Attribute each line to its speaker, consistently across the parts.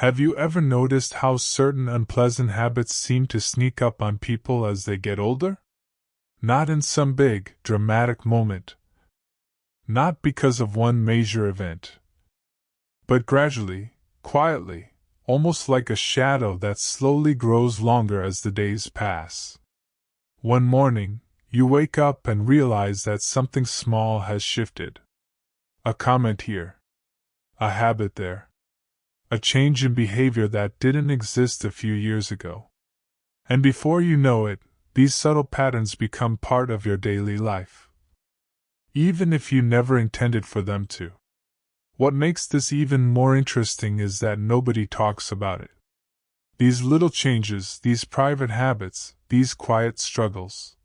Speaker 1: Have you ever noticed how certain unpleasant habits seem to sneak up on people as they get older? Not in some big, dramatic moment. Not because of one major event. But gradually, quietly, almost like a shadow that slowly grows longer as the days pass. One morning, you wake up and realize that something small has shifted. A comment here. A habit there. A change in behavior that didn't exist a few years ago. And before you know it, these subtle patterns become part of your daily life. Even if you never intended for them to. What makes this even more interesting is that nobody talks about it. These little changes, these private habits, these quiet struggles.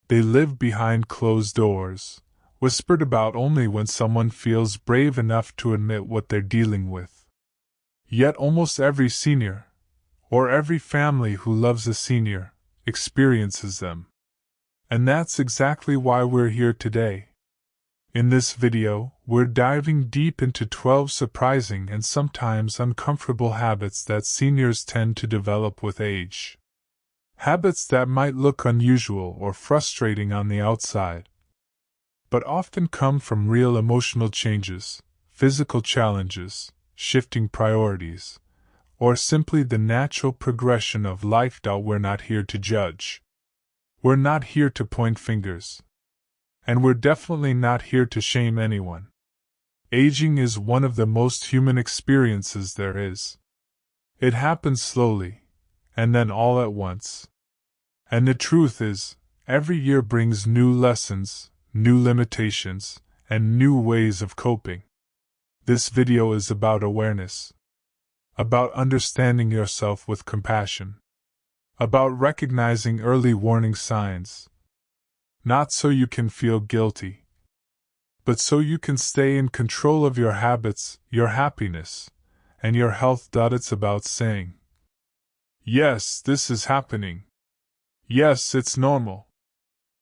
Speaker 1: They live behind closed doors, whispered about only when someone feels brave enough to admit what they're dealing with. Yet almost every senior, or every family who loves a senior, experiences them. And that's exactly why we're here today. In this video, we're diving deep into 12 surprising and sometimes uncomfortable habits that seniors tend to develop with age. Habits that might look unusual or frustrating on the outside, but often come from real emotional changes, physical challenges, shifting priorities, or simply the natural progression of life. We're not here to judge. We're not here to point fingers. And we're definitely not here to shame anyone. Aging is one of the most human experiences there is. It happens slowly, and then all at once. And the truth is, every year brings new lessons, new limitations, and new ways of coping. This video is about awareness. About understanding yourself with compassion. About recognizing early warning signs. Not so you can feel guilty, but so you can stay in control of your habits, your happiness, and your health. It's about saying, yes, this is happening. Yes, it's normal.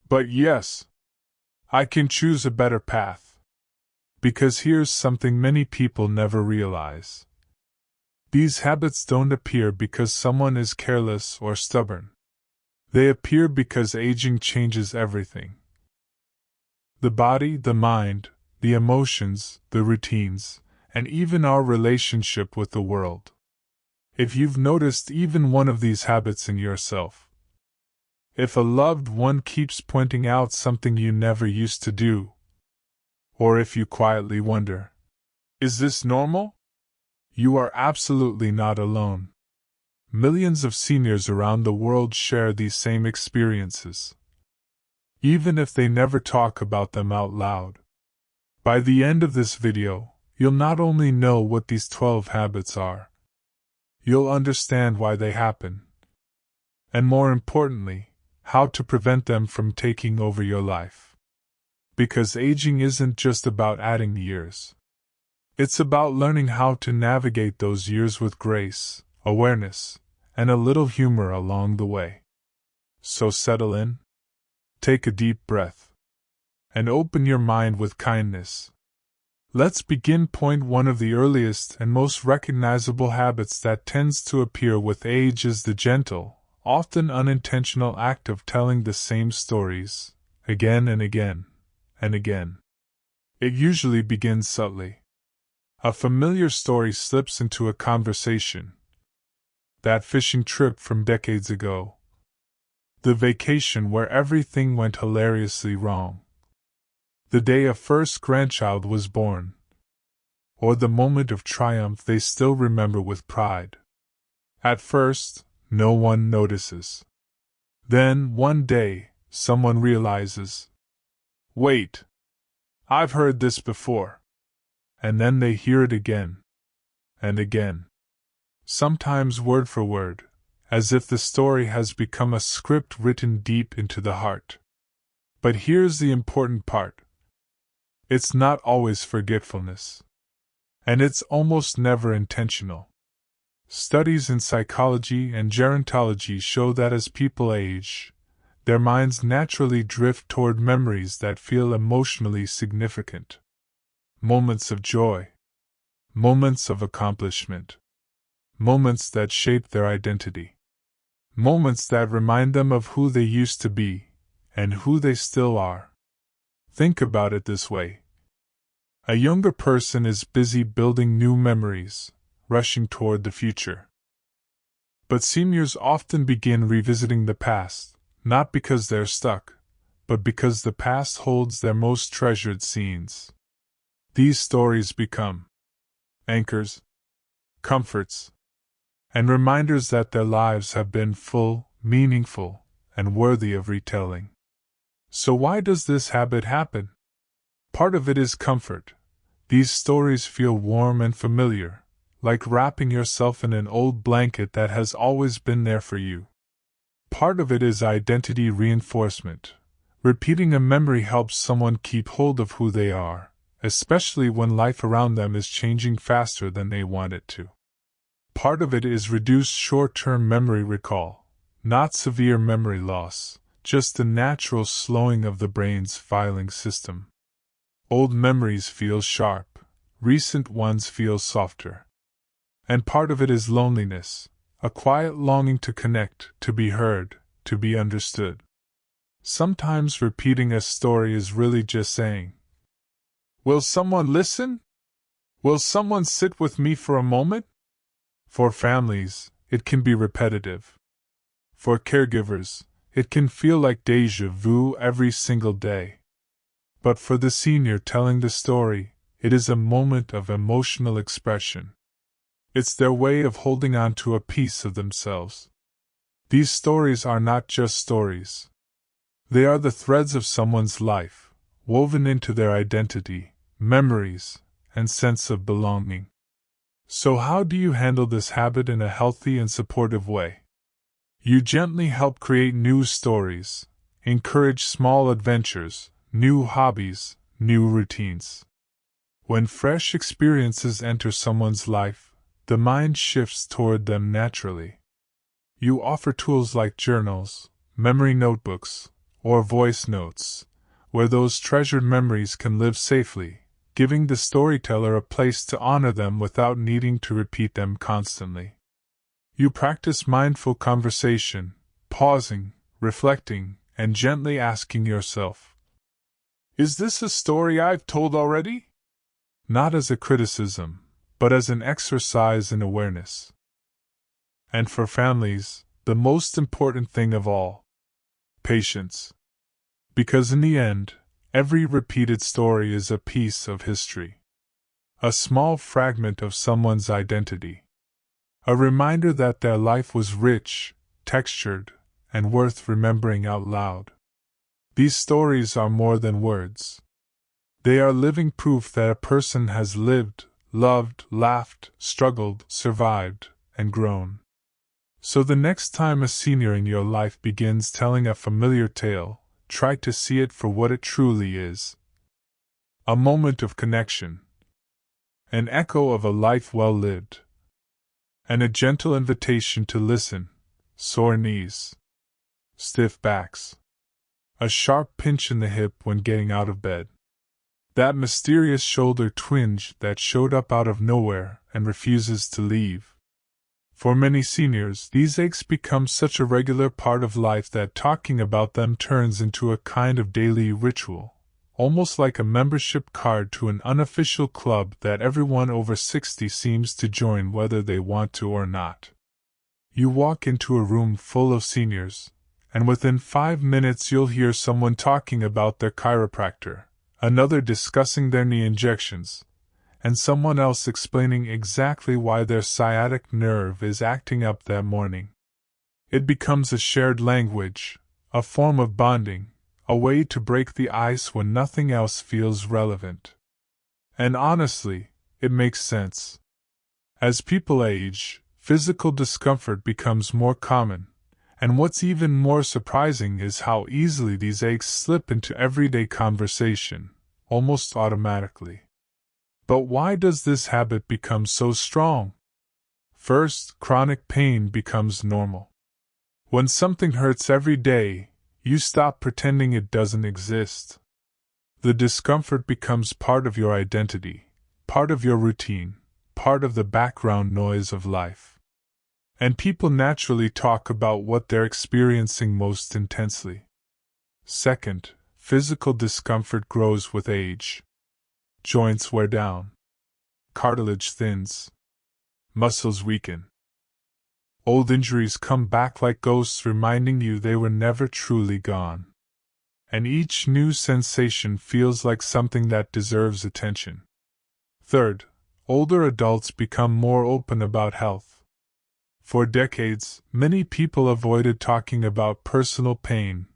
Speaker 1: But yes, I can choose a better path. Because here's something many people never realize. These habits don't appear because someone is careless or stubborn. They appear because aging changes everything. The body, the mind, the emotions, the routines, and even our relationship with the world. If you've noticed even one of these habits in yourself, if a loved one keeps pointing out something you never used to do, or if you quietly wonder, is this normal? You are absolutely not alone. Millions of seniors around the world share these same experiences, even if they never talk about them out loud. By the end of this video, you'll not only know what these 12 habits are, you'll understand why they happen, and more importantly, how to prevent them from taking over your life. Because aging isn't just about adding years. It's about learning how to navigate those years with grace, awareness, and a little humor along the way. So settle in, take a deep breath, and open your mind with kindness. Let's begin. Point 1 of the earliest and most recognizable habits that tends to appear with age is the gentle, often unintentional act of telling the same stories, again and again, and again. It usually begins subtly. A familiar story slips into a conversation. That fishing trip from decades ago. The vacation where everything went hilariously wrong. The day a first grandchild was born. Or the moment of triumph they still remember with pride. At first, no one notices. Then, one day, someone realizes, wait, I've heard this before. And then they hear it again. And again. Sometimes word for word, as if the story has become a script written deep into the heart. But here's the important part. It's not always forgetfulness. And it's almost never intentional. Studies in psychology and gerontology show that as people age, their minds naturally drift toward memories that feel emotionally significant. Moments of joy. Moments of accomplishment. moments that shape their identity. Moments that remind them of who they used to be, and who they still are. Think about it this way. A younger person is busy building new memories, rushing toward the future. But seniors often begin revisiting the past, not because they're stuck, but because the past holds their most treasured scenes. These stories become anchors, comforts, and reminders that their lives have been full, meaningful, and worthy of retelling. So why does this habit happen? Part of it is comfort. These stories feel warm and familiar, like wrapping yourself in an old blanket that has always been there for you. Part of it is identity reinforcement. Repeating a memory helps someone keep hold of who they are, especially when life around them is changing faster than they want it to. Part of it is reduced short-term memory recall, not severe memory loss, just the natural slowing of the brain's filing system. Old memories feel sharp, recent ones feel softer. And part of it is loneliness, a quiet longing to connect, to be heard, to be understood. Sometimes repeating a story is really just saying, "Will someone listen? Will someone sit with me for a moment?" For families, it can be repetitive. For caregivers, it can feel like déjà vu every single day. But for the senior telling the story, it is a moment of emotional expression. It's their way of holding on to a piece of themselves. These stories are not just stories. They are the threads of someone's life, woven into their identity, memories, and sense of belonging. So how do you handle this habit in a healthy and supportive way? You gently help create new stories, encourage small adventures, new hobbies, new routines. When fresh experiences enter someone's life, the mind shifts toward them naturally. You offer tools like journals, memory notebooks, or voice notes, where those treasured memories can live safely, giving the storyteller a place to honor them without needing to repeat them constantly. You practice mindful conversation, pausing, reflecting, and gently asking yourself, "Is this a story I've told already?" Not as a criticism, but as an exercise in awareness. And for families, the most important thing of all: patience. Because in the end, every repeated story is a piece of history. A small fragment of someone's identity. A reminder that their life was rich, textured, and worth remembering out loud. These stories are more than words. They are living proof that a person has lived, loved, laughed, struggled, survived, and grown. So the next time a senior in your life begins telling a familiar tale, try to see it for what it truly is. A moment of connection. An echo of a life well lived. And a gentle invitation to listen. Sore knees. Stiff backs. A sharp pinch in the hip when getting out of bed. That mysterious shoulder twinge that showed up out of nowhere and refuses to leave. For many seniors, these aches become such a regular part of life that talking about them turns into a kind of daily ritual, almost like a membership card to an unofficial club that everyone over 60 seems to join whether they want to or not. You walk into a room full of seniors, and within 5 minutes you'll hear someone talking about their chiropractor, another discussing their knee injections, and someone else explaining exactly why their sciatic nerve is acting up that morning. It becomes a shared language, a form of bonding, a way to break the ice when nothing else feels relevant. And honestly, it makes sense. As people age, physical discomfort becomes more common, and what's even more surprising is how easily these aches slip into everyday conversation, almost automatically. But why does this habit become so strong? First, chronic pain becomes normal. When something hurts every day, you stop pretending it doesn't exist. The discomfort becomes part of your identity, part of your routine, part of the background noise of life. And people naturally talk about what they're experiencing most intensely. Second, physical discomfort grows with age. Joints wear down. Cartilage thins. Muscles weaken. Old injuries come back like ghosts, reminding you they were never truly gone. And each new sensation feels like something that deserves attention. Third, older adults become more open about health. For decades, many people avoided talking about personal pain,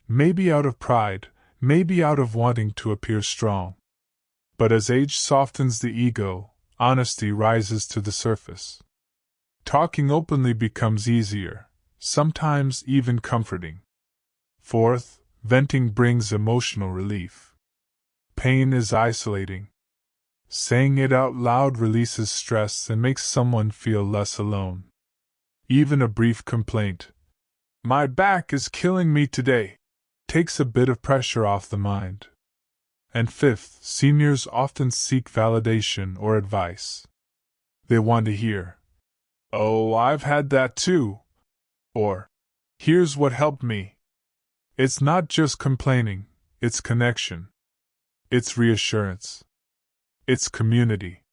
Speaker 1: maybe out of pride, maybe out of wanting to appear strong. But as age softens the ego, honesty rises to the surface. Talking openly becomes easier, sometimes even comforting. Fourth, venting brings emotional relief. Pain is isolating. Saying it out loud releases stress and makes someone feel less alone. Even a brief complaint, "My back is killing me today," takes a bit of pressure off the mind. And fifth, seniors often seek validation or advice. They want to hear, "Oh, I've had that too," or "Here's what helped me." It's not just complaining, it's connection. It's reassurance. It's community.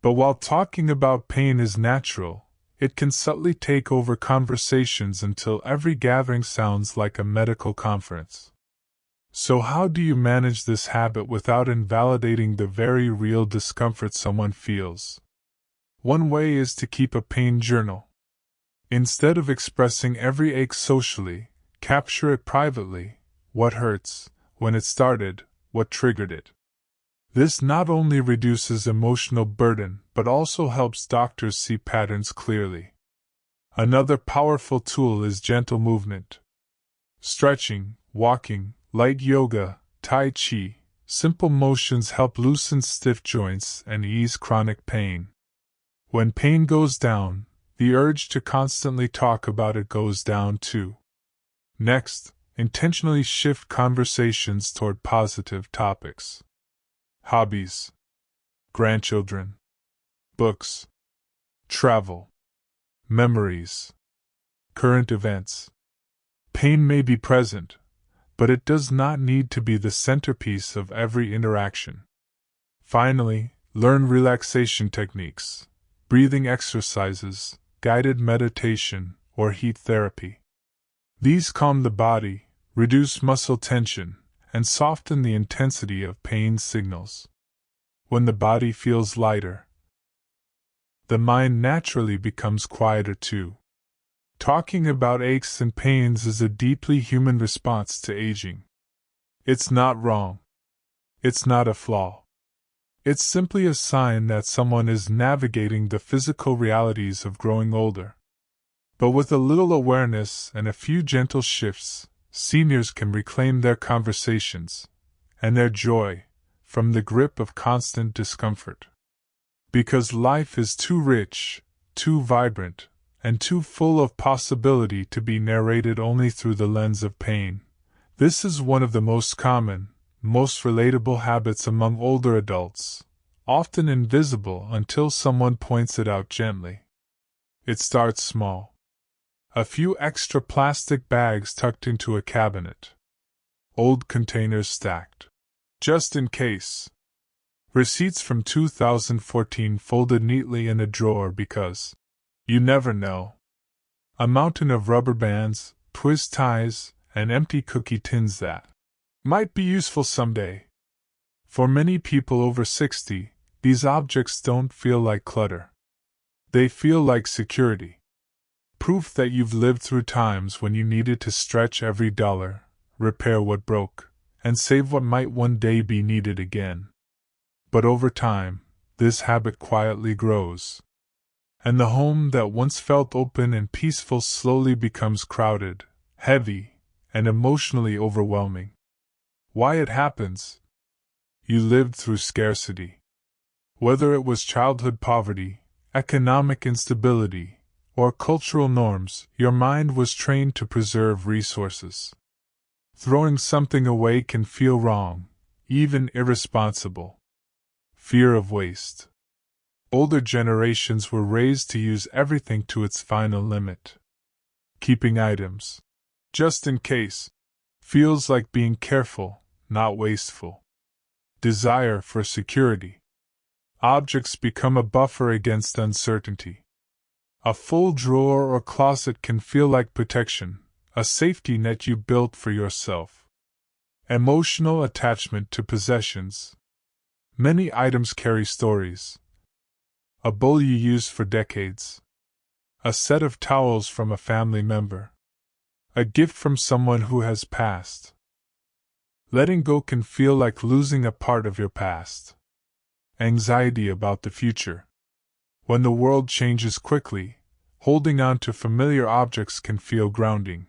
Speaker 1: But while talking about pain is natural, it can subtly take over conversations until every gathering sounds like a medical conference. So how do you manage this habit without invalidating the very real discomfort someone feels? One way is to keep a pain journal. Instead of expressing every ache socially, capture it privately: what hurts, when it started, what triggered it. This not only reduces emotional burden but also helps doctors see patterns clearly. Another powerful tool is gentle movement. Stretching, walking, light yoga, tai chi, simple motions help loosen stiff joints and ease chronic pain. When pain goes down, the urge to constantly talk about it goes down too. Next, intentionally shift conversations toward positive topics. Hobbies, grandchildren, books, travel, memories, current events. Pain may be present, but it does not need to be the centerpiece of every interaction. Finally, learn relaxation techniques, breathing exercises, guided meditation, or heat therapy. These calm the body, reduce muscle tension, and soften the intensity of pain signals. When the body feels lighter, the mind naturally becomes quieter too. Talking about aches and pains is a deeply human response to aging. It's not wrong. It's not a flaw. It's simply a sign that someone is navigating the physical realities of growing older. But with a little awareness and a few gentle shifts, seniors can reclaim their conversations and their joy from the grip of constant discomfort. Because life is too rich, too vibrant, and too full of possibility to be narrated only through the lens of pain. This is one of the most common, most relatable habits among older adults, often invisible until someone points it out gently. It starts small. A few extra plastic bags tucked into a cabinet. Old containers stacked, just in case. Receipts from 2014 folded neatly in a drawer because you never know. A mountain of rubber bands, twist ties, and empty cookie tins that might be useful someday. For many people over 60, these objects don't feel like clutter. They feel like security. Proof that you've lived through times when you needed to stretch every dollar, repair what broke, and save what might one day be needed again. But over time, this habit quietly grows. And the home that once felt open and peaceful slowly becomes crowded, heavy, and emotionally overwhelming. Why it happens? You lived through scarcity. Whether it was childhood poverty, economic instability, or cultural norms, your mind was trained to preserve resources. Throwing something away can feel wrong, even irresponsible. Fear of waste. Older generations were raised to use everything to its final limit. Keeping items, just in case, feels like being careful, not wasteful. Desire for security. Objects become a buffer against uncertainty. A full drawer or closet can feel like protection, a safety net you built for yourself. Emotional attachment to possessions. Many items carry stories. A bowl you used for decades. A set of towels from a family member. A gift from someone who has passed. Letting go can feel like losing a part of your past. Anxiety about the future. When the world changes quickly, holding on to familiar objects can feel grounding.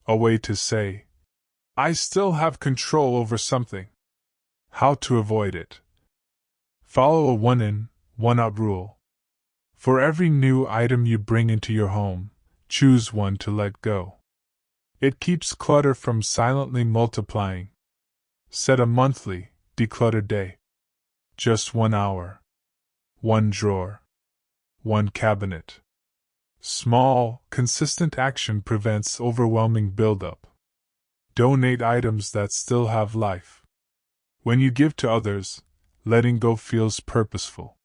Speaker 1: A way to say, I still have control over something. How to avoid it. Follow a one in, one out rule. For every new item you bring into your home, choose one to let go. It keeps clutter from silently multiplying. Set a monthly, declutter day. Just 1 hour. One drawer. One cabinet. Small, consistent action prevents overwhelming buildup. Donate items that still have life. When you give to others, letting go feels purposeful.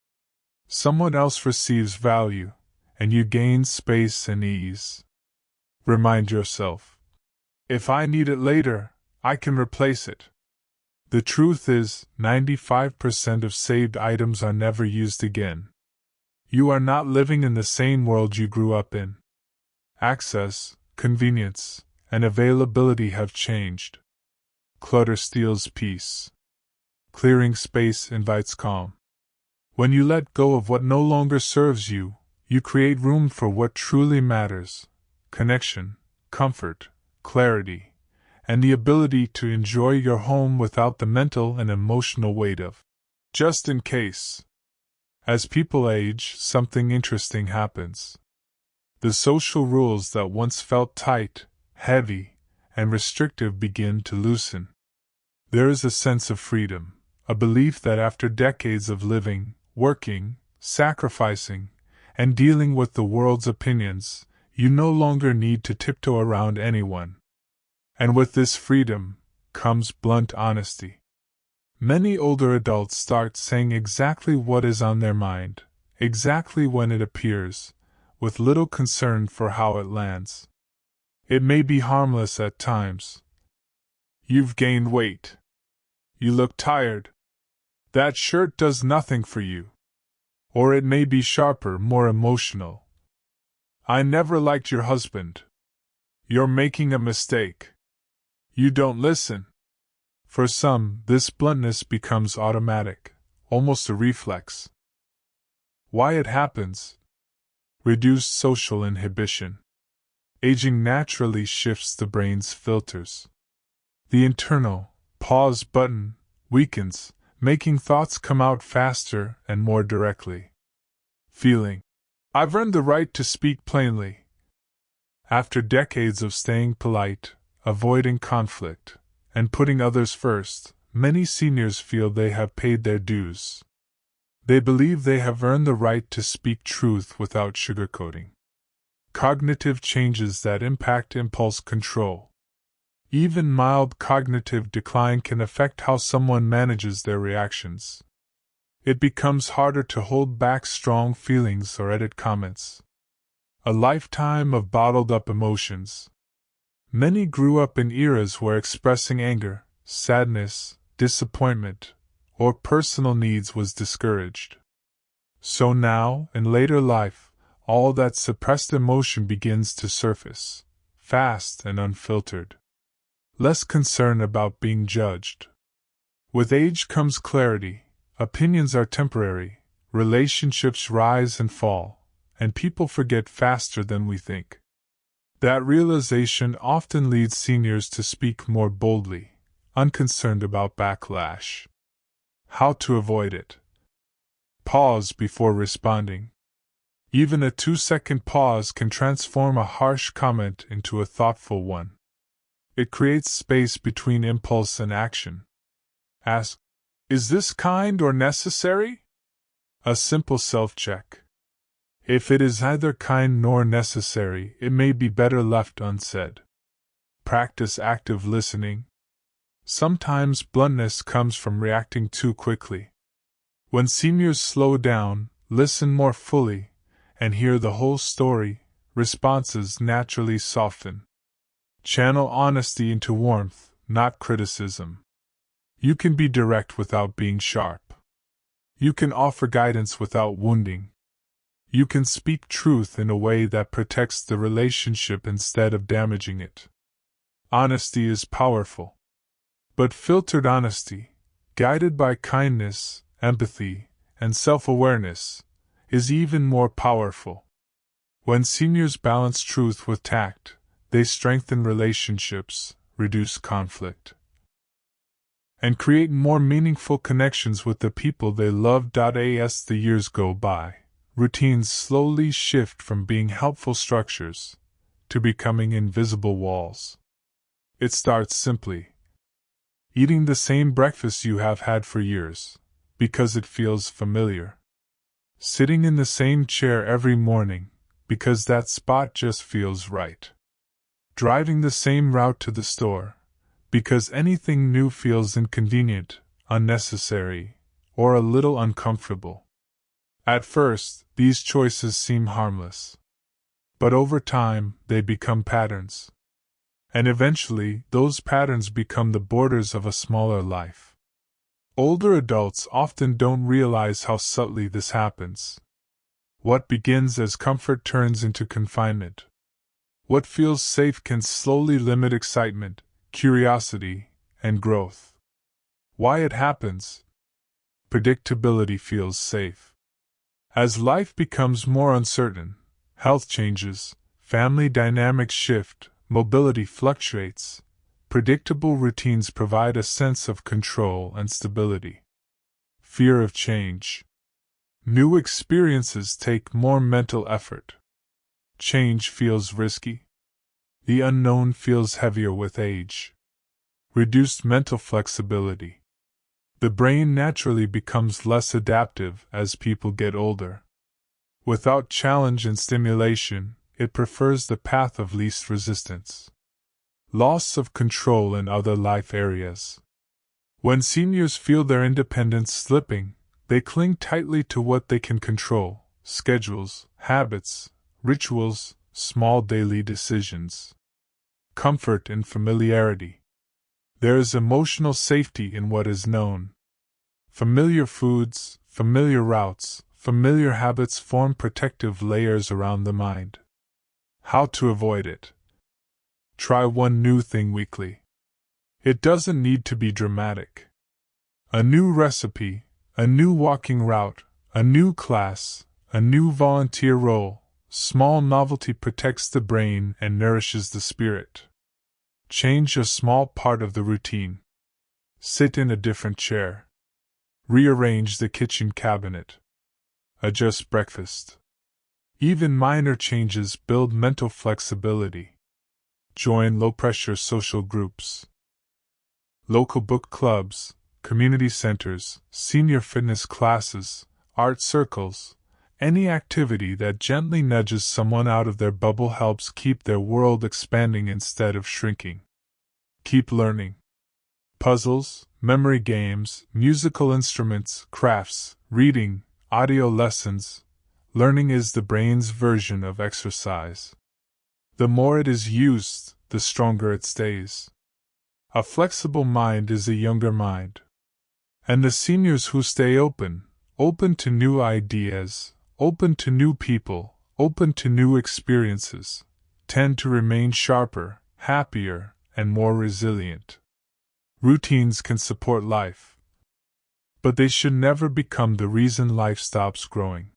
Speaker 1: Someone else receives value, and you gain space and ease. Remind yourself, if I need it later, I can replace it. The truth is, 95% of saved items are never used again. You are not living in the same world you grew up in. Access, convenience, and availability have changed. Clutter steals peace. Clearing space invites calm. When you let go of what no longer serves you, you create room for what truly matters: connection, comfort, clarity, and the ability to enjoy your home without the mental and emotional weight of just in case. As people age, something interesting happens. The social rules that once felt tight, heavy, and restrictive begin to loosen. There is a sense of freedom, a belief that after decades of living, working, sacrificing, and dealing with the world's opinions, you no longer need to tiptoe around anyone. And with this freedom comes blunt honesty. Many older adults start saying exactly what is on their mind, exactly when it appears, with little concern for how it lands. It may be harmless at times. You've gained weight. You look tired. That shirt does nothing for you. Or it may be sharper, more emotional. I never liked your husband. You're making a mistake. You don't listen. For some, this bluntness becomes automatic, almost a reflex. Why it happens? Reduced social inhibition. Aging naturally shifts the brain's filters. The internal pause button weakens, making thoughts come out faster and more directly. Feeling, I've earned the right to speak plainly. After decades of staying polite, avoiding conflict, and putting others first, many seniors feel they have paid their dues. They believe they have earned the right to speak truth without sugarcoating. Cognitive changes that impact impulse control. Even mild cognitive decline can affect how someone manages their reactions. It becomes harder to hold back strong feelings or edit comments. A lifetime of bottled-up emotions. Many grew up in eras where expressing anger, sadness, disappointment, or personal needs was discouraged. So now, in later life, all that suppressed emotion begins to surface, fast and unfiltered. Less concern about being judged. With age comes clarity. Opinions are temporary, relationships rise and fall, and people forget faster than we think. That realization often leads seniors to speak more boldly, unconcerned about backlash. How to avoid it? Pause before responding. Even a 2-second pause can transform a harsh comment into a thoughtful one. It creates space between impulse and action. Ask, is this kind or necessary? A simple self-check. If it is neither kind nor necessary, it may be better left unsaid. Practice active listening. Sometimes bluntness comes from reacting too quickly. When seniors slow down, listen more fully, and hear the whole story, responses naturally soften. Channel honesty into warmth, not criticism. You can be direct without being sharp. You can offer guidance without wounding. You can speak truth in a way that protects the relationship instead of damaging it. Honesty is powerful. But filtered honesty, guided by kindness, empathy, and self-awareness, is even more powerful. When seniors balance truth with tact, they strengthen relationships, reduce conflict, and create more meaningful connections with the people they love. As the years go by, routines slowly shift from being helpful structures to becoming invisible walls. It starts simply. Eating the same breakfast you have had for years, because it feels familiar. Sitting in the same chair every morning, because that spot just feels right. Driving the same route to the store, because anything new feels inconvenient, unnecessary, or a little uncomfortable. At first, these choices seem harmless. But over time, they become patterns. And eventually, those patterns become the borders of a smaller life. Older adults often don't realize how subtly this happens. What begins as comfort turns into confinement. What feels safe can slowly limit excitement, curiosity, and growth. Why it happens? Predictability feels safe. As life becomes more uncertain, health changes, family dynamics shift, mobility fluctuates, predictable routines provide a sense of control and stability. Fear of change. New experiences take more mental effort. Change feels risky. The unknown feels heavier with age. Reduced mental flexibility. The brain naturally becomes less adaptive as people get older. Without challenge and stimulation, it prefers the path of least resistance. Loss of control in other life areas. When seniors feel their independence slipping, they cling tightly to what they can control: schedules, habits, rituals, small daily decisions. Comfort and familiarity. There is emotional safety in what is known. Familiar foods, familiar routes, familiar habits form protective layers around the mind. How to avoid it? Try one new thing weekly. It doesn't need to be dramatic. A new recipe, a new walking route, a new class, a new volunteer role. Small novelty protects the brain and nourishes the spirit. Change a small part of the routine. Sit in a different chair. Rearrange the kitchen cabinet. Adjust breakfast. Even minor changes build mental flexibility. Join low-pressure social groups. Local book clubs, community centers, senior fitness classes, art circles. Any activity that gently nudges someone out of their bubble helps keep their world expanding instead of shrinking. Keep learning. Puzzles, memory games, musical instruments, crafts, reading, audio lessons. Learning is the brain's version of exercise. The more it is used, the stronger it stays. A flexible mind is a younger mind. And the seniors who stay open to new ideas, open to new people, open to new experiences, tend to remain sharper, happier, and more resilient. Routines can support life, but they should never become the reason life stops growing.